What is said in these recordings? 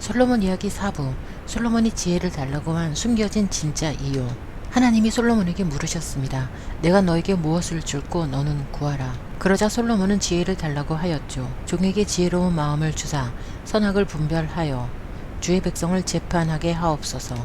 솔로몬 이야기 4부. 솔로몬이 지혜를 달라고 한 숨겨진 진짜 이유. 하나님이 솔로몬에게 물으셨습니다. 내가 너에게 무엇을 줄고 너는 구하라. 그러자 솔로몬은 지혜를 달라고 하였죠. 종에게 지혜로운 마음을 주사 선악을 분별하여 주의 백성을 재판하게 하옵소서.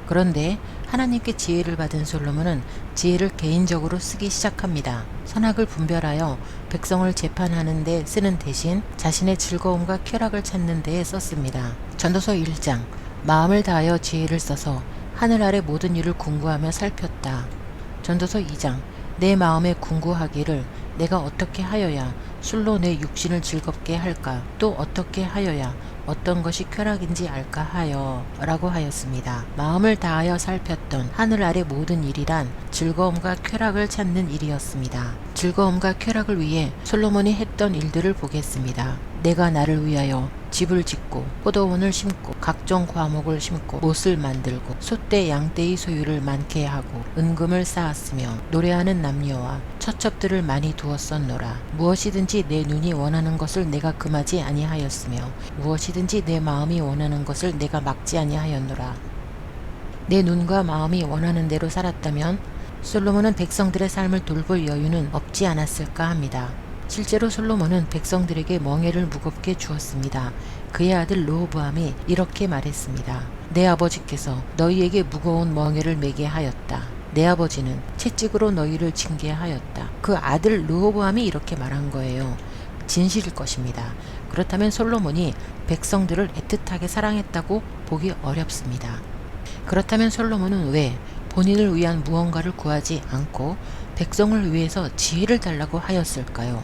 그런데 하나님께 지혜를 받은 솔로몬은 지혜를 개인적으로 쓰기 시작합니다. 선악을 분별하여 백성을 재판하는 데 쓰는 대신 자신의 즐거움과 쾌락을 찾는 데에 썼습니다. 전도서 1장. 마음을 다하여 지혜를 써서 하늘 아래 모든 일을 궁구하며 살폈다. 전도서 2장. 내 마음에 궁구하기를 내가 어떻게 하여야 술로 내 육신을 즐겁게 할까, 또 어떻게 하여야 어떤 것이 쾌락인지 알까 하여 라고 하였습니다. 마음을 다하여 살폈던 하늘 아래 모든 일이란 즐거움과 쾌락을 찾는 일이었습니다. 즐거움과 쾌락을 위해 솔로몬이 했던 일들을 보겠습니다. 내가 나를 위하여 집을 짓고 포도원을 심고 각종 과목을 심고 못을 만들고 소떼 양떼의 소유를 많게 하고 은금을 쌓았으며 노래하는 남녀와 처첩들을 많이 두었었노라. 무엇이든지 내 눈이 원하는 것을 내가 금하지 아니하였으며 무엇이든지 내 마음이 원하는 것을 내가 막지 아니하였노라. 내 눈과 마음이 원하는 대로 살았다면 솔로몬은 백성들의 삶을 돌볼 여유는 없지 않았을까 합니다. 실제로 솔로몬은 백성들에게 멍에를 무겁게 주었습니다. 그의 아들 르호보암이 이렇게 말했습니다. 내 아버지께서 너희에게 무거운 멍에를 매게 하였다. 내 아버지는 채찍으로 너희를 징계하였다. 그 아들 르호보암이 이렇게 말한 거예요. 진실일 것입니다. 그렇다면 솔로몬이 백성들을 애틋하게 사랑했다고 보기 어렵습니다. 그렇다면 솔로몬은 왜 본인을 위한 무언가를 구하지 않고 백성을 위해서 지혜를 달라고 하였을까요?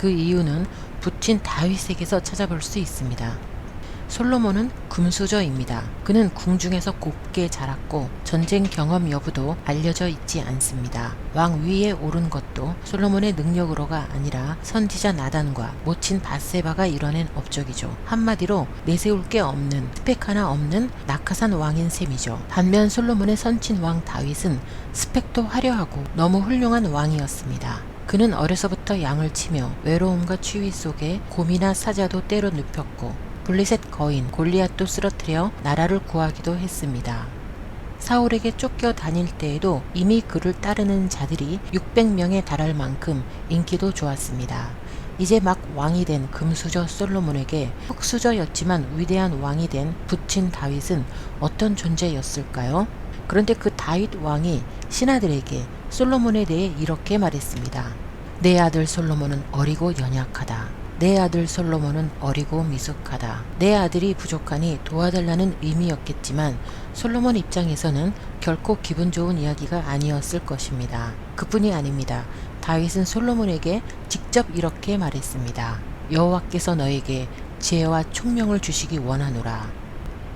그 이유는 부친 다윗에게서 찾아볼 수 있습니다. 솔로몬은 금수저입니다. 그는 궁중에서 곱게 자랐고 전쟁 경험 여부도 알려져 있지 않습니다. 왕 위에 오른 것도 솔로몬의 능력으로가 아니라 선지자 나단과 모친 밧세바가 이뤄낸 업적이죠. 한마디로 내세울 게 없는, 스펙 하나 없는 낙하산 왕인 셈이죠. 반면 솔로몬의 선친 왕 다윗은 스펙도 화려하고 너무 훌륭한 왕이었습니다. 그는 어려서부터 양을 치며 외로움과 추위 속에 곰이나 사자도 때로 눕혔고 블레셋 거인 골리앗도 쓰러뜨려 나라를 구하기도 했습니다. 사울에게 쫓겨 다닐 때에도 이미 그를 따르는 자들이 600명에 달할 만큼 인기도 좋았습니다. 이제 막 왕이 된 금수저 솔로몬에게 흙수저였지만 위대한 왕이 된 부친 다윗은 어떤 존재였을까요? 그런데 그 다윗 왕이 신하들에게 솔로몬에 대해 이렇게 말했습니다. 내 아들 솔로몬은 어리고 연약하다. 내 아들 솔로몬은 어리고 미숙하다. 내 아들이 부족하니 도와달라는 의미였겠지만 솔로몬 입장에서는 결코 기분 좋은 이야기가 아니었을 것입니다. 그뿐이 아닙니다. 다윗은 솔로몬에게 직접 이렇게 말했습니다. 여호와께서 너에게 지혜와 총명을 주시기 원하노라.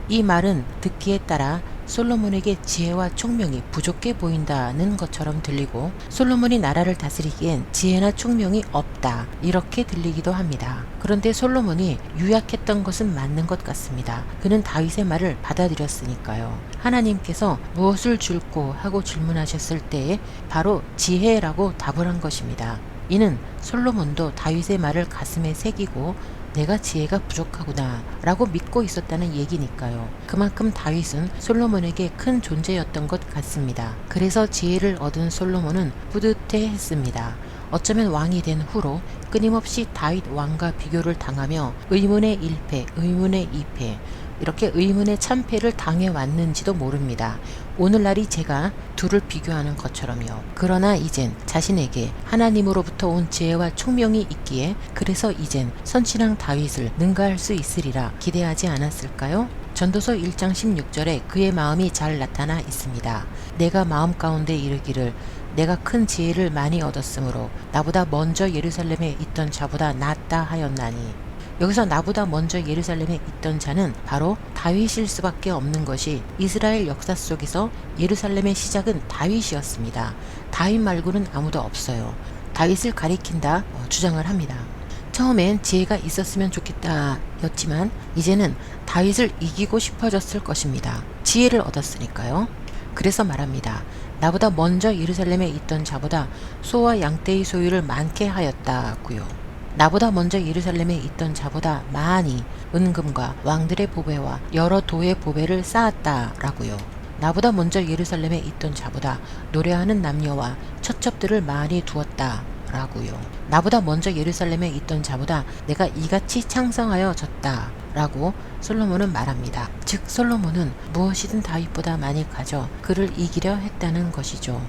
이 말은 듣기에 따라 솔로몬에게 지혜와 총명이 부족해 보인다는 것처럼 들리고 솔로몬이 나라를 다스리기엔 지혜나 총명이 없다 이렇게 들리기도 합니다. 그런데 솔로몬이 유약했던 것은 맞는 것 같습니다. 그는 다윗의 말을 받아들였으니까요. 하나님께서 무엇을 줄고 하고 질문하셨을 때에 바로 지혜라고 답을 한 것입니다. 이는 솔로몬도 다윗의 말을 가슴에 새기고 내가 지혜가 부족하구나 라고 믿고 있었다는 얘기니까요. 그만큼 다윗은 솔로몬에게 큰 존재였던 것 같습니다. 그래서 지혜를 얻은 솔로몬은 뿌듯해 했습니다. 어쩌면 왕이 된 후로 끊임없이 다윗 왕과 비교를 당하며 의문의 1패, 의문의 2패 이렇게 의문의 참패를 당해왔는지도 모릅니다. 오늘날이 제가 둘을 비교하는 것처럼요. 그러나 이젠 자신에게 하나님으로부터 온 지혜와 총명이 있기에 그래서 이젠 선신왕 다윗을 능가할 수 있으리라 기대하지 않았을까요? 전도서 1장 16절에 그의 마음이 잘 나타나 있습니다. 내가 마음 가운데 이르기를 내가 큰 지혜를 많이 얻었으므로 나보다 먼저 예루살렘에 있던 자보다 낫다 하였나니. 여기서 나보다 먼저 예루살렘에 있던 자는 바로 다윗일 수밖에 없는 것이 이스라엘 역사 속에서 예루살렘의 시작은 다윗이었습니다. 다윗 말고는 아무도 없어요. 다윗을 가리킨다 주장을 합니다. 처음엔 지혜가 있었으면 좋겠다 였지만 이제는 다윗을 이기고 싶어졌을 것입니다. 지혜를 얻었으니까요. 그래서 말합니다. 나보다 먼저 예루살렘에 있던 자보다 소와 양떼의 소유를 많게 하였다고요. 나보다 먼저 예루살렘에 있던 자보다 많이 은금과 왕들의 보배와 여러 도의 보배를 쌓았다라고요. 나보다 먼저 예루살렘에 있던 자보다 노래하는 남녀와 첩첩들을 많이 두었다라고요. 나보다 먼저 예루살렘에 있던 자보다 내가 이같이 창성하여졌다 라고 솔로몬은 말합니다. 즉 솔로몬은 무엇이든 다윗보다 많이 가져 그를 이기려 했다는 것이죠.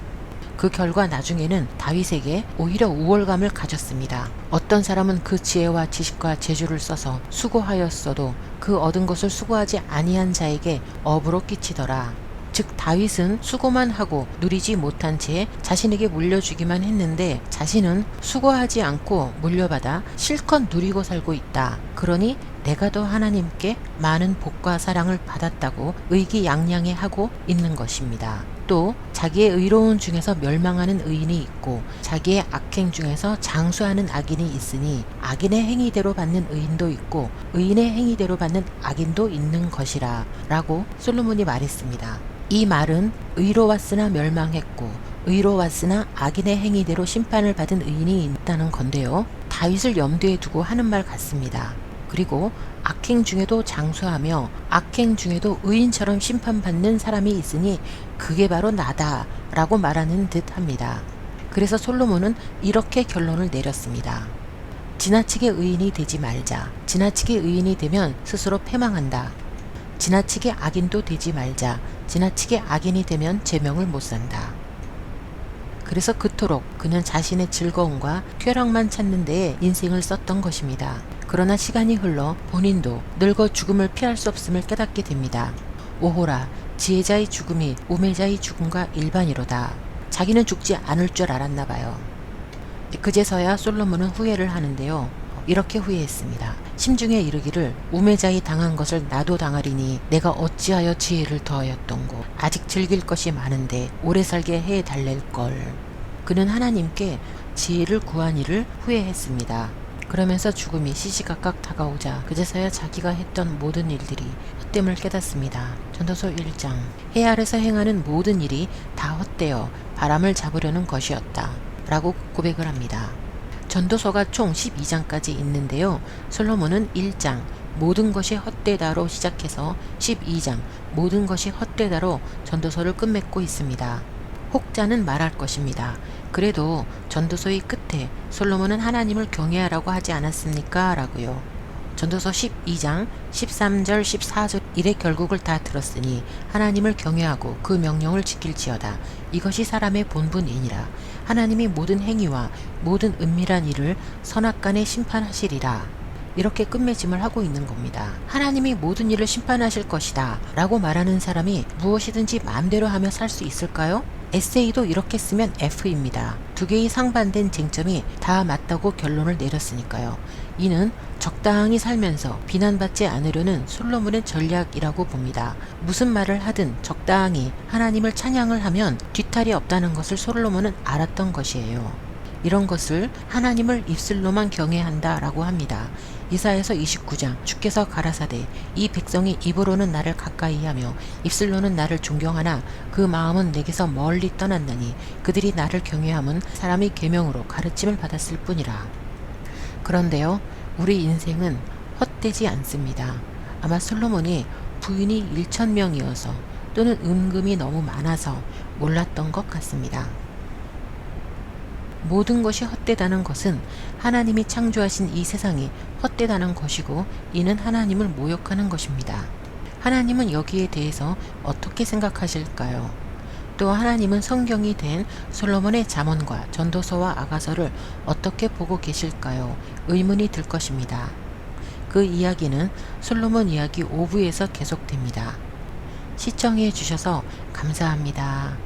그 결과 나중에는 다윗에게 오히려 우월감을 가졌습니다. 어떤 사람은 그 지혜와 지식과 재주를 써서 수고하였어도 그 얻은 것을 수고하지 아니한 자에게 업으로 끼치더라. 즉 다윗은 수고만 하고 누리지 못한 채 자신에게 물려주기만 했는데 자신은 수고하지 않고 물려받아 실컷 누리고 살고 있다. 그러니 내가 더 하나님께 많은 복과 사랑을 받았다고 의기양양해하고 있는 것입니다. 또 자기의 의로운 중에서 멸망하는 의인이 있고 자기의 악행 중에서 장수하는 악인이 있으니 악인의 행위대로 받는 의인도 있고 의인의 행위대로 받는 악인도 있는 것이라 라고 솔로몬이 말했습니다. 이 말은 의로웠으나 멸망했고 의로웠으나 악인의 행위대로 심판을 받은 의인이 있다는 건데요. 다윗을 염두에 두고 하는 말 같습니다. 그리고 악행 중에도 장수하며 악행 중에도 의인처럼 심판받는 사람이 있으니 그게 바로 나다 라고 말하는 듯 합니다. 그래서 솔로몬은 이렇게 결론을 내렸습니다. 지나치게 의인이 되지 말자. 지나치게 의인이 되면 스스로 패망한다. 지나치게 악인도 되지 말자. 지나치게 악인이 되면 제명을 못 산다. 그래서 그토록 그는 자신의 즐거움과 쾌락만 찾는 데에 인생을 썼던 것입니다. 그러나 시간이 흘러 본인도 늙어 죽음을 피할 수 없음을 깨닫게 됩니다. 오호라, 지혜자의 죽음이 우매자의 죽음과 일반이로다. 자기는 죽지 않을 줄 알았나 봐요. 그제서야 솔로몬은 후회를 하는데요. 이렇게 후회했습니다. 심중에 이르기를 우매자의 당한 것을 나도 당하리니 내가 어찌하여 지혜를 더하였던고. 아직 즐길 것이 많은데 오래 살게 해 달랠걸. 그는 하나님께 지혜를 구한 일을 후회했습니다. 그러면서 죽음이 시시각각 다가오자 그제서야 자기가 했던 모든 일들이 헛됨을 깨닫습니다. 전도서 1장. 해 아래서 행하는 모든 일이 다 헛되어 바람을 잡으려는 것이었다 라고 고백을 합니다. 전도서가 총 12장까지 있는데요. 솔로몬은 1장 모든 것이 헛되다로 시작해서 12장 모든 것이 헛되다로 전도서를 끝맺고 있습니다. 혹자는 말할 것입니다. 그래도 전도서의 끝에 솔로몬은 하나님을 경외하라고 하지 않았습니까? 라고요. 전도서 12장 13절 14절 일의 결국을 다 들었으니 하나님을 경외하고 그 명령을 지킬지어다. 이것이 사람의 본분이니라. 하나님이 모든 행위와 모든 은밀한 일을 선악간에 심판하시리라. 이렇게 끝맺음을 하고 있는 겁니다. 하나님이 모든 일을 심판하실 것이다 라고 말하는 사람이 무엇이든지 마음대로 하며 살 수 있을까요? 에세이도 이렇게 쓰면 F입니다. 두 개의 상반된 쟁점이 다 맞다고 결론을 내렸으니까요. 이는 적당히 살면서 비난받지 않으려는 솔로몬의 전략이라고 봅니다. 무슨 말을 하든 적당히 하나님을 찬양을 하면 뒤탈이 없다는 것을 솔로몬은 알았던 것이에요. 이런 것을 하나님을 입술로만 경외한다 라고 합니다. 이사야서 29장 주께서 가라사대 이 백성이 입으로는 나를 가까이하며 입술로는 나를 존경하나 그 마음은 내게서 멀리 떠났나니 그들이 나를 경외함은 사람의 계명으로 가르침을 받았을 뿐이라. 그런데요, 우리 인생은 헛되지 않습니다. 아마 솔로몬이 부인이 1,000명이어서 또는 은금이 너무 많아서 몰랐던 것 같습니다. 모든 것이 헛되다는 것은 하나님이 창조하신 이 세상이 헛되다는 것이고 이는 하나님을 모욕하는 것입니다. 하나님은 여기에 대해서 어떻게 생각하실까요? 또 하나님은 성경이 된 솔로몬의 잠언과 전도서와 아가서를 어떻게 보고 계실까요? 의문이 들 것입니다. 그 이야기는 솔로몬 이야기 5부에서 계속됩니다. 시청해 주셔서 감사합니다.